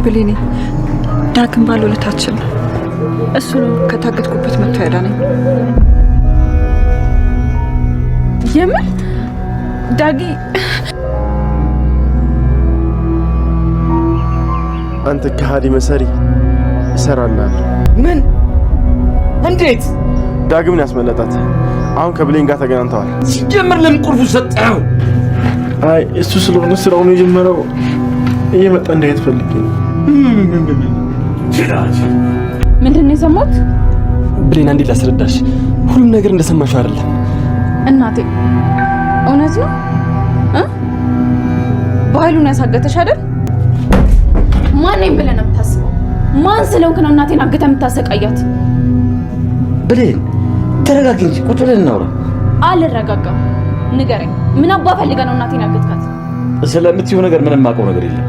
ብሌኔ ዳግም ባለውለታችን ነው። እሱ ነው ከታገትኩበት መጥቶ ያዳነኝ። የምን ዳጊ? አንተ ከሃዲ መሰሪ ይሰራልናል። ምን? እንዴት? ዳግምን ያስመለጣት አሁን ከብሌን ጋር ተገናኝተዋል። ሲጀምር ለምን ቁልፉ ሰጠኸው? አይ እሱ ስለሆነ ስራውን የጀመረው እየመጣ እንዳይት ፈልጌ ነው። ምንድነው የሰማሁት? ብሌን እንዴት ላስረዳሽ? ሁሉም ነገር እንደሰማሽው አይደለም እናቴ። እውነት ነው በኃይሉን ያሳገተሽ አይደል? ማን ነኝ ብለህ ነው የምታስበው? ማን ስለሆንክ ነው እናቴን አግተህ የምታሰቃያት? ብሌን ተረጋጊ እንጂ ቁጭ ብለን እናውራ። አልረጋጋም። ንገረኝ፣ ምን አባ ፈልገህ ነው እናቴን ያገትካት? ስለምትይው ነገር ምንም የማውቀው ነገር የለም።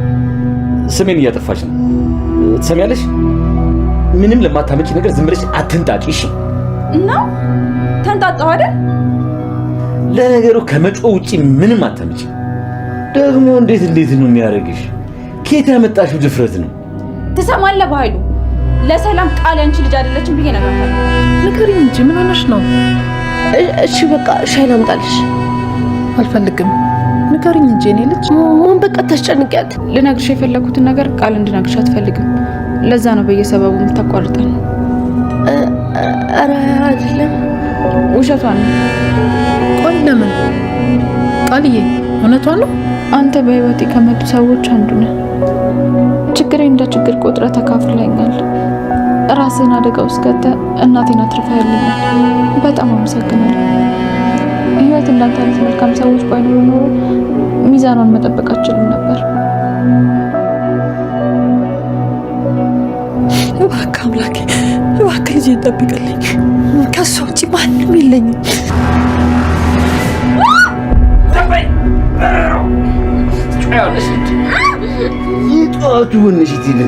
ስሜን እያጠፋች ነው። ትሰሚያለሽ? ምንም ለማታመጪ ነገር ዝም ብለሽ አትንጣጪ። እሺ? እና ተንጣጣው አይደል? ለነገሩ ከመጮ ውጪ ምንም አታመጪ። ደግሞ እንዴት ነው የሚያደርግሽ? ከየት ያመጣሽው ድፍረት ነው? ትሰማለህ በኃይሉ፣ ለሰላም ቃል ያንቺ ልጅ አይደለችም ብዬ ነግራታለሁ። ንገሪኝ እንጂ ምን ሆነሽ ነው? እሺ በቃ ሻይ ላምጣልሽ። አልፈልግም። ንገሪኝ እንጂ እኔ ልጅ ማን በቃ ታስጨንቂያት። ልነግርሽ የፈለኩትን ነገር ቃል እንድነግርሽ አትፈልግም። ለዛ ነው በየሰበቡ የምታቋርጠን። ኧረ አይደለም፣ ውሸቷን ነው። ቆይ ለምን? ቃልዬ እውነቷን ነው። አንተ በህይወቴ ከመጡ ሰዎች አንዱ ነህ። ችግሬ እንደ ችግር ቆጥረህ ተካፍለኛል። ራስህን አደጋ ውስጥ ከተህ እናቴን አትርፈህልኛል። በጣም አመሰግናለሁ። ህይወት እንዳንተ አይነት መልካም ሰዎች ባይኖሩ ኖሮ ሚዛኗን መጠበቅ አልችልም ነበር። እባክህ አምላኬ፣ እባክህ ልጄን ጠብቅልኝ። ከሷ ውጪ ማንም የለኝም። ይጧቱ ወንሽቲል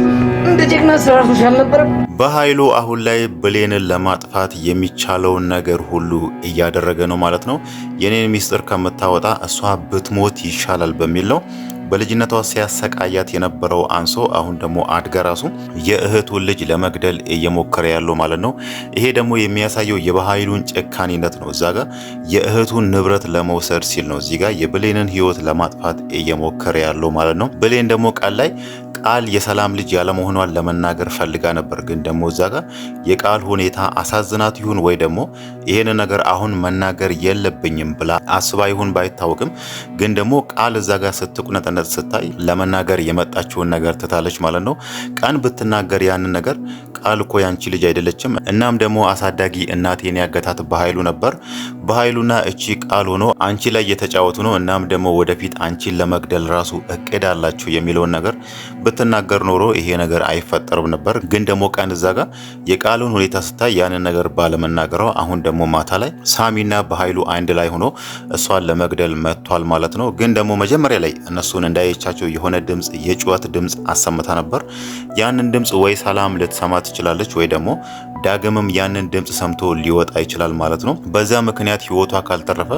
እንደ ጀግና ስራርቶሽ አልነበረም? በኃይሉ አሁን ላይ ብሌንን ለማጥፋት የሚቻለውን ነገር ሁሉ እያደረገ ነው ማለት ነው። የኔን ሚስጥር ከምታወጣ እሷ ብትሞት ይሻላል በሚል ነው በልጅነቷ ሲያሰቃያት የነበረው አንሶ አሁን ደግሞ አድጋ ራሱ የእህቱን ልጅ ለመግደል እየሞከረ ያለው ማለት ነው። ይሄ ደግሞ የሚያሳየው የበኃይሉን ጭካኔነት ነው። እዛ ጋር የእህቱን ንብረት ለመውሰድ ሲል ነው እዚህ ጋር የብሌንን ህይወት ለማጥፋት እየሞከረ ያለው ማለት ነው። ብሌን ደግሞ ቃል ላይ ቃል የሰላም ልጅ ያለመሆኗን ለመናገር ፈልጋ ነበር። ግን ደግሞ እዛ ጋር የቃል ሁኔታ አሳዝናት ይሁን ወይ ደግሞ ይሄን ነገር አሁን መናገር የለብኝም ብላ አስባ ይሁን ባይታወቅም ግን ደግሞ ቃል እዛ ጋር ስትቁነጠነጥ ስታይ ለመናገር የመጣችውን ነገር ትታለች ማለት ነው። ቀን ብትናገር ያንን ነገር ቃል እኮ ያንቺ ልጅ አይደለችም፣ እናም ደግሞ አሳዳጊ እናቴን ያገታት በኃይሉ ነበር። በኃይሉና እቺ ቃል ሆኖ አንቺ ላይ የተጫወቱ ነው። እናም ደግሞ ወደፊት አንቺን ለመግደል ራሱ እቅድ አላችሁ የሚለውን ነገር ብትናገር ኖሮ ይሄ ነገር አይፈጠርም ነበር። ግን ደግሞ ቀን እዛ ጋር የቃሉን ሁኔታ ስታይ ያንን ነገር ባለመናገሯ አሁን ደግሞ ማታ ላይ ሳሚና በኃይሉ አንድ ላይ ሆኖ እሷን ለመግደል መጥቷል ማለት ነው። ግን ደግሞ መጀመሪያ ላይ እነሱን እንዳይቻቸው የሆነ ድምጽ የጩኸት ድምጽ አሰምታ ነበር። ያንን ድምጽ ወይ ሰላም ልትሰማ ትችላለች ወይ ደግሞ ዳግምም ያንን ድምጽ ሰምቶ ሊወጣ ይችላል ማለት ነው። በዛ ምክንያት ህይወቷ ካልተረፈ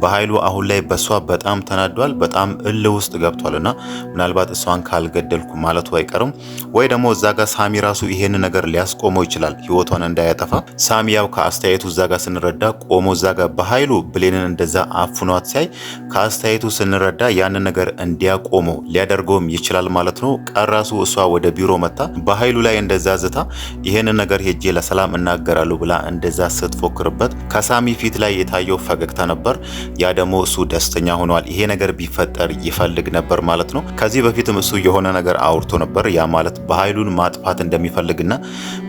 በኃይሉ አሁን ላይ በሷ በጣም ተናዷል፣ በጣም እልህ ውስጥ ገብቷልና ምናልባት እሷን ካልገደልኩ ማለቱ አይቀርም። ወይ ደግሞ እዛ ጋር ሳሚ ራሱ ይሄን ነገር ሊያስቆመው ይችላል ህይወቷን እንዳያጠፋ። ሳሚ ያው ከአስተያየቱ እዛ ጋር ስንረዳ ቆሞ እዛ ጋር በኃይሉ ብሌንን እንደዛ አፍኗት ሲያይ ከአስተያየቱ ስንረዳ ያንን ነገር እንዲያቆመው ሊያደርገውም ይችላል ማለት ነው። ቀራሱ እሷ ወደ ቢሮ መጣ በኃይሉ ላይ እንደዛ ዝታ ይሄን ነገር ሄጄ ሰላም እናገራለሁ ብላ እንደዛ ስትፎክርበት ከሳሚ ፊት ላይ የታየው ፈገግታ ነበር። ያ ደግሞ እሱ ደስተኛ ሆኗል። ይሄ ነገር ቢፈጠር ይፈልግ ነበር ማለት ነው። ከዚህ በፊትም እሱ የሆነ ነገር አውርቶ ነበር። ያ ማለት በኃይሉን ማጥፋት እንደሚፈልግና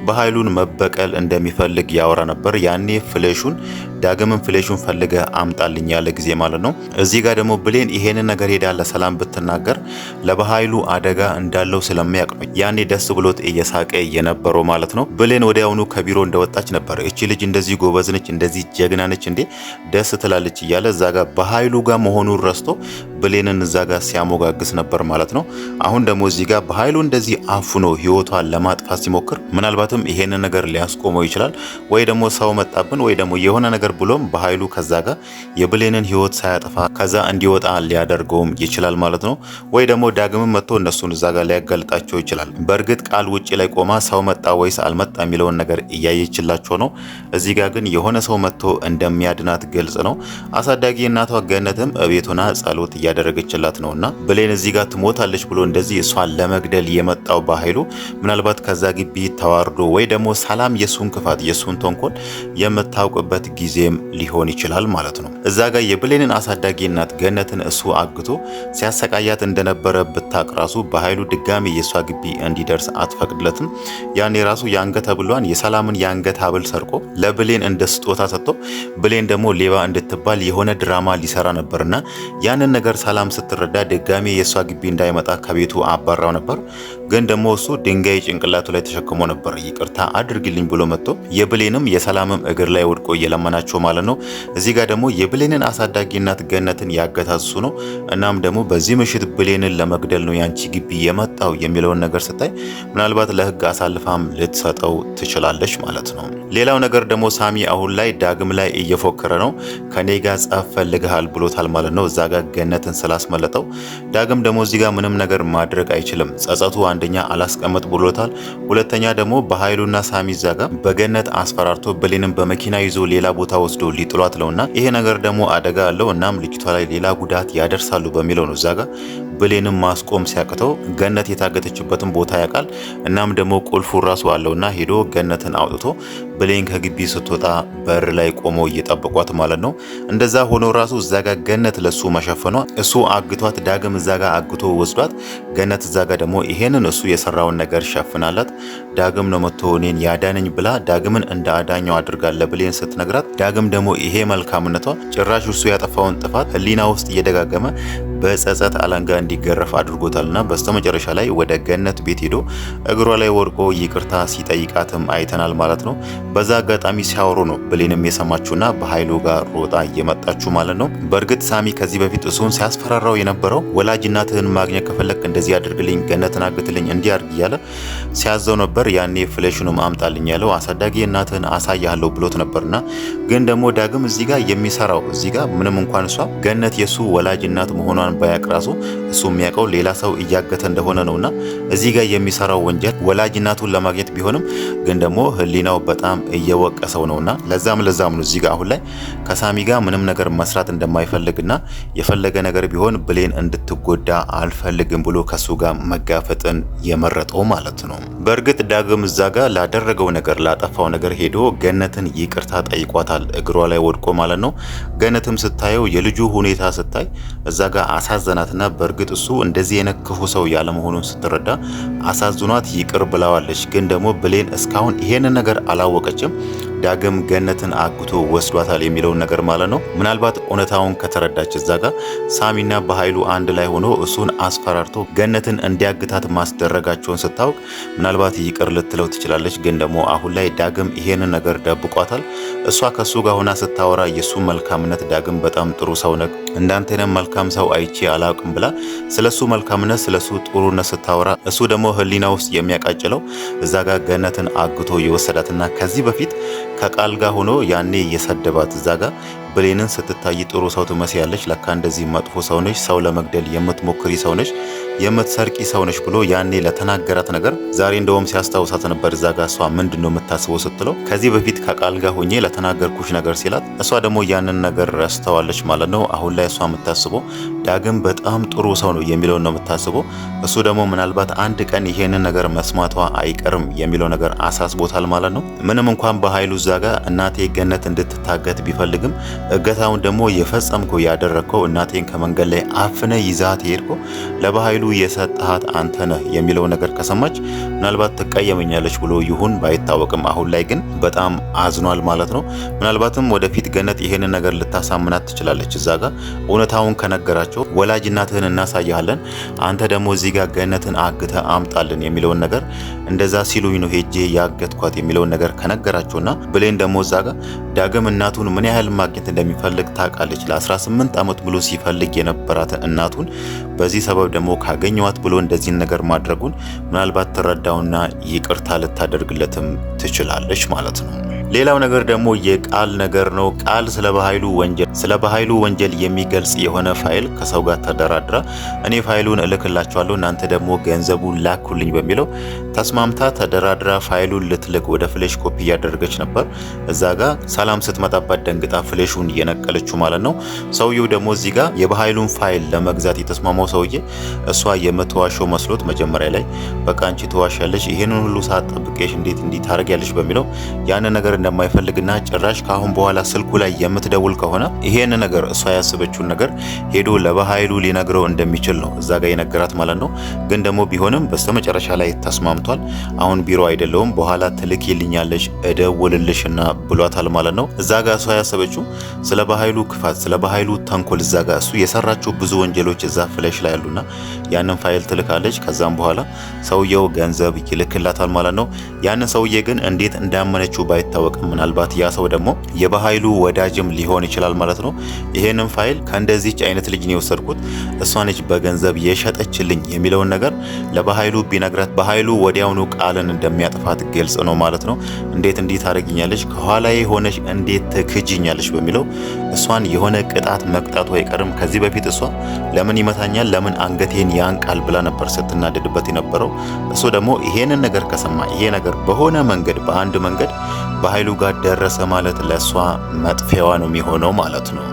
በኃይሉን መበቀል እንደሚፈልግ ያወራ ነበር። ያኔ ፍሌሹን ዳግምን ፍሌሹን ፈልገ አምጣልኝ ያለ ጊዜ ማለት ነው። እዚህ ጋር ደግሞ ብሌን ይሄንን ነገር ሄዳ ለሰላም ብትናገር ለበኃይሉ አደጋ እንዳለው ስለሚያውቅ ነው ያኔ ደስ ብሎት እየሳቀ የነበረው ማለት ነው። ብሌን ወዲያውኑ ከቢሮ እንደወጣች ነበር እቺ ልጅ እንደዚህ ጎበዝ ነች፣ እንደዚህ ጀግና ነች እንዴ ደስ ትላለች እያለ እዛ ጋር በኃይሉ ጋር መሆኑን ረስቶ ብሌንን እዛ ጋር ሲያሞጋግስ ነበር ማለት ነው። አሁን ደግሞ እዚህ ጋር በኃይሉ እንደዚህ አፍኖ ህይወቷን ለማጥፋት ሲሞክር ምናልባትም ይሄንን ነገር ሊያስቆመው ይችላል። ወይ ደግሞ ሰው መጣብን ወይ ደግሞ የሆነ ነገር ነገር ብሎም በኃይሉ ከዛ ጋር የብሌንን ህይወት ሳያጠፋ ከዛ እንዲወጣ ሊያደርገውም ይችላል ማለት ነው። ወይ ደግሞ ዳግም መጥቶ እነሱን እዛ ጋር ሊያጋልጣቸው ይችላል። በእርግጥ ቃል ውጪ ላይ ቆማ ሰው መጣ ወይስ አልመጣ የሚለውን ነገር እያየችላቸው ነው። እዚህ ጋር ግን የሆነ ሰው መጥቶ እንደሚያድናት ግልጽ ነው። አሳዳጊ እናቷ ገነትም እቤቱና ጸሎት እያደረገችላት ነውና ብሌን እዚህ ጋር ትሞታለች ብሎ እንደዚህ እሷን ለመግደል የመጣው በኃይሉ ምናልባት ከዛ ግቢ ተዋርዶ ወይ ደግሞ ሰላም የሱን ክፋት የሱን ተንኮል የምታውቅበት ጊዜም ሊሆን ይችላል ማለት ነው። እዛ ጋር የብሌንን አሳዳጊ እናት ገነትን እሱ አግቶ ሲያሰቃያት እንደነበረ ብታቅ ራሱ በኃይሉ ድጋሚ የሷ ግቢ እንዲደርስ አትፈቅድለትም። ያኔ ራሱ የአንገት ሐብሏን የሰላምን የአንገት ሐብል ሰርቆ ለብሌን እንደ ስጦታ ሰጥቶ ብሌን ደግሞ ሌባ እንድትባል የሆነ ድራማ ሊሰራ ነበርና ያንን ነገር ሰላም ስትረዳ ድጋሚ የሷ ግቢ እንዳይመጣ ከቤቱ አባራው ነበር። ግን ደግሞ እሱ ድንጋይ ጭንቅላቱ ላይ ተሸክሞ ነበር ይቅርታ አድርግልኝ ብሎ መጥቶ የብሌንም የሰላምም እግር ላይ ወድቆ እየለመናቸው ማለት ነው። እዚህ ጋር ደግሞ የብሌንን አሳዳጊ እናት ገነትን ያገታት እሱ ነው። እናም ደግሞ በዚህ ምሽት ብሌንን ለመግደል ነው ያንቺ ግቢ የመጣው የሚለውን ነገር ስታይ ምናልባት ለህግ አሳልፋም ልትሰጠው ትችላለች ማለት ነው። ሌላው ነገር ደግሞ ሳሚ አሁን ላይ ዳግም ላይ እየፎከረ ነው። ከኔ ጋር ጸብ ፈልግሃል ብሎታል ማለት ነው። እዛ ጋር ገነትን ስላስመለጠው ዳግም ደግሞ እዚህ ጋር ምንም ነገር ማድረግ አይችልም። ጸጸቱ አንደኛ አላስቀምጥ ብሎታል። ሁለተኛ ደግሞ በኃይሉና ሳሚ እዛ ጋር በገነት አስፈራርቶ ብሌንን በመኪና ይዞ ሌላ ቦታ ወስዶ ሊጥሏት ነውና ይሄ ነገር ደግሞ አደጋ አለው። እናም ልጅቷ ላይ ሌላ ጉዳት ያደርሳሉ በሚለው ነው እዛ ጋር ብሌንም ማስቆም ሲያቅተው ገነት የታገተችበትን ቦታ ያውቃል። እናም ደግሞ ቁልፉ ራሱ አለውና ሄዶ ገነትን አውጥቶ ብሌን ከግቢ ስትወጣ በር ላይ ቆሞ እየጠበቋት ማለት ነው። እንደዛ ሆኖ ራሱ እዛ ጋር ገነት ለሱ መሸፈኗ እሱ አግቷት ዳግም እዛ ጋር አግቶ ወስዷት ገነት እዛ ጋር ደግሞ ይሄንን እሱ የሰራውን ነገር ሸፍናላት ዳግም ነው መጥቶ እኔን ያዳነኝ ብላ ዳግምን እንደ አዳኛው አድርጋ ለብሌን ስትነግራት ዳግም ደግሞ ይሄ መልካምነቷ ጭራሽ እሱ ያጠፋውን ጥፋት ህሊና ውስጥ እየደጋገመ በጸጸት አለንጋ እንዲገረፍ አድርጎታልና በስተመጨረሻ ላይ ወደ ገነት ቤት ሄዶ እግሯ ላይ ወድቆ ይቅርታ ሲጠይቃትም አይተናል ማለት ነው። በዛ አጋጣሚ ሲያወሩ ነው ብሌንም የሰማችውና በኃይሉ ጋር ሮጣ እየመጣችው ማለት ነው። በእርግጥ ሳሚ ከዚህ በፊት እሱን ሲያስፈራራው የነበረው ወላጅ እናትህን ማግኘት ከፈለክ እንደዚህ አድርግልኝ፣ ገነትን አግትልኝ፣ እንዲያርግ እያለ ሲያዘው ነበር። ያኔ ፍሌሽኑም አምጣልኝ ያለው አሳዳጊ እናትህን አሳያለሁ ብሎት ነበርና ግን ደግሞ ዳግም እዚህ ጋር የሚሰራው እዚህ ጋር ምንም እንኳን እሷ ገነት የሱ ወላጅ እናት መሆኗን ባያቅ ራሱ እሱ የሚያውቀው ሌላ ሰው እያገተ እንደሆነ ነውና እዚህ ጋር የሚሰራው ወንጀል ወላጅ እናቱን ለማግኘት ቢሆንም ግን ደግሞ ህሊናው በጣም እየወቀሰው ነውና ለዛም ነው እዚህ ጋር አሁን ላይ ከሳሚ ጋር ምንም ነገር መስራት እንደማይፈልግና የፈለገ ነገር ቢሆን ብሌን እንድትጎዳ አልፈልግም ብሎ ከሱ ጋር መጋፈጥን የመረጠው ማለት ነው። በእርግጥ ዳግም እዛ ጋር ላደረገው ነገር ላጠፋው ነገር ሄዶ ገነትን ይቅርታ ጠይቋታል እግሯ ላይ ወድቆ ማለት ነው። ገነትም ስታየው የልጁ ሁኔታ ስታይ እዛ ጋር አሳዘናትና በእርግጥ እሱ እንደዚህ አይነት ክፉ ሰው ያለ መሆኑን ስትረዳ አሳዝኗት ይቅር ብላዋለች። ግን ደግሞ ብሌን እስካሁን ይሄንን ነገር አላወቀችም። ዳግም ገነትን አግቶ ወስዷታል የሚለውን ነገር ማለት ነው። ምናልባት እውነታውን ከተረዳች እዛ ጋር ሳሚና በኃይሉ አንድ ላይ ሆኖ እሱን አስፈራርቶ ገነትን እንዲያግታት ማስደረጋቸውን ስታውቅ ምናልባት ይቅር ልትለው ትችላለች። ግን ደግሞ አሁን ላይ ዳግም ይሄንን ነገር ደብቋታል። እሷ ከሱ ጋር ሆና ስታወራ የሱ መልካምነት ዳግም በጣም ጥሩ ሰው ነው እንዳንተነ መልካም ሰው አይቼ አላውቅም ብላ ስለሱ መልካምነት ስለሱ ጥሩነት ስታወራ እሱ ደግሞ ህሊና ውስጥ የሚያቃጭለው እዛ ጋር ገነትን አግቶ የወሰዳትና ከዚህ በፊት ከቃል ጋር ሆኖ ያኔ የሰደባት እዛ ጋር ብሌንን ስትታይ ጥሩ ሰው ትመስያለች፣ ለካ እንደዚህ መጥፎ ሰው ነሽ፣ ሰው ለመግደል የምትሞክሪ ሰው ነሽ፣ የምትሰርቂ ሰው ነሽ ብሎ ያኔ ለተናገራት ነገር ዛሬ እንደውም ሲያስታውሳት ነበር። እዛ ጋር እሷ ምንድነው የምታስበው ስትለው ከዚህ በፊት ከቃል ጋር ሆኜ ለተናገርኩሽ ነገር ሲላት እሷ ደግሞ ያንን ነገር ረስተዋለች ማለት ነው። አሁን ላይ እሷ የምታስበው ዳግም በጣም ጥሩ ሰው ነው የሚለውን ነው የምታስበው። እሱ ደግሞ ምናልባት አንድ ቀን ይሄንን ነገር መስማቷ አይቀርም የሚለው ነገር አሳስቦታል ማለት ነው። ምንም እንኳን በኃይሉ እዛ ጋር እናቴ ገነት እንድትታገት ቢፈልግም እገታውን ደግሞ የፈጸምከው ያደረግከው እናቴን ከመንገድ ላይ አፍነ ይዛት ሄድኮ ለበኃይሉ የሰጣት አንተ ነህ የሚለው ነገር ከሰማች ምናልባት ትቀየመኛለች ብሎ ይሁን ባይታወቅም አሁን ላይ ግን በጣም አዝኗል ማለት ነው። ምናልባትም ወደፊት ገነት ይሄንን ነገር ልታሳምናት ትችላለች። እዛ ጋር እውነታውን ከነገራቸው ወላጅ እናትህን እናሳያለን፣ አንተ ደግሞ እዚህ ጋር ገነትን አግተ አምጣልን የሚለውን ነገር እንደዛ ሲሉኝ ነው ሄጄ ያገትኳት የሚለውን ነገር ከነገራቸውና ብሌን ደግሞ እዛ ጋር ዳግም እናቱን ምን ያህል ማግኘት እንደሚፈልግ ታውቃለች። ለ18 ዓመት ብሎ ሲፈልግ የነበራትን እናቱን በዚህ ሰበብ ደግሞ ካገኘዋት ብሎ እንደዚህ ነገር ማድረጉን ምናልባት ትረዳውና ይቅርታ ልታደርግለትም ትችላለች ማለት ነው። ሌላው ነገር ደግሞ የቃል ነገር ነው። ቃል ስለ በኃይሉ ወንጀል የሚገልጽ የሆነ ፋይል ከሰው ጋር ተደራድራ እኔ ፋይሉን እልክላችኋለሁ እናንተ ደግሞ ገንዘቡን ላኩልኝ በሚለው ተስማምታ ተደራድራ ፋይሉን ልትልክ ወደ ፍሌሽ ኮፒ እያደረገች ነበር። እዛ ጋር ሰላም ስትመጣባት ደንግጣ ፍሌሹን እየነቀለችው ማለት ነው። ሰውየው ደግሞ እዚህ ጋር የበኃይሉን ፋይል ለመግዛት የተስማማው ሰውዬ እሷ የምትዋሸው መስሎት መጀመሪያ ላይ በቃ አንቺ ትዋሻለሽ፣ ይሄንን ሁሉ ሰዓት ጠብቄሽ እንዴት እንዲህ ታደርጊያለሽ በሚለው ያንን ነገር እንደማይፈልግና ጭራሽ ካሁን በኋላ ስልኩ ላይ የምትደውል ከሆነ ይሄን ነገር እሷ ያሰበችውን ነገር ሄዶ ለበኃይሉ ሊነግረው እንደሚችል ነው እዛ ጋር የነገራት ማለት ነው። ግን ደግሞ ቢሆንም በስተመጨረሻ ላይ ተስማምቷል። አሁን ቢሮ አይደለውም በኋላ ትልኪልኛለሽ እደውልልሽና ብሏታል ማለት ነው። እዛ ጋር እሷ ያሰበችው ስለ በኃይሉ ክፋት፣ ስለ በኃይሉ ተንኮል እዛ ጋር እሱ የሰራቸው ብዙ ወንጀሎች እዛ ፍለሽ ላይ ያሉና ያንን ፋይል ትልካለች። ከዛም በኋላ ሰውየው ገንዘብ ይልክላታል ማለት ነው። ያንን ሰውዬ ግን እንዴት እንዳመነችው ባይታወቅም ምናልባት ያ ሰው ደግሞ የበኃይሉ ወዳጅም ሊሆን ይችላል ማለት ነው። ይሄንን ፋይል ከእንደዚች አይነት ልጅ ነው የወሰድኩት እሷ ነች በገንዘብ የሸጠችልኝ የሚለውን ነገር ለበኃይሉ ቢነግራት በኃይሉ ወዲያውኑ ቃልን እንደሚያጥፋት ግልጽ ነው ማለት ነው። እንዴት እንዲህ ታደርጊኛለሽ፣ ከኋላዬ ሆነሽ እንዴት ትክጂኛለሽ በሚለው እሷን የሆነ ቅጣት መቅጣቱ አይቀርም። ከዚህ በፊት እሷ ለምን ይመታኛል፣ ለምን አንገቴን ያንቃል ብላ ነበር ስትናደድበት የነበረው። እሱ ደግሞ ይሄንን ነገር ከሰማ ይሄ ነገር በሆነ መንገድ በአንድ መንገድ በኃይሉ ጋር ደረሰ ማለት ለእሷ መጥፊያዋ ነው የሚሆነው ማለት ነው።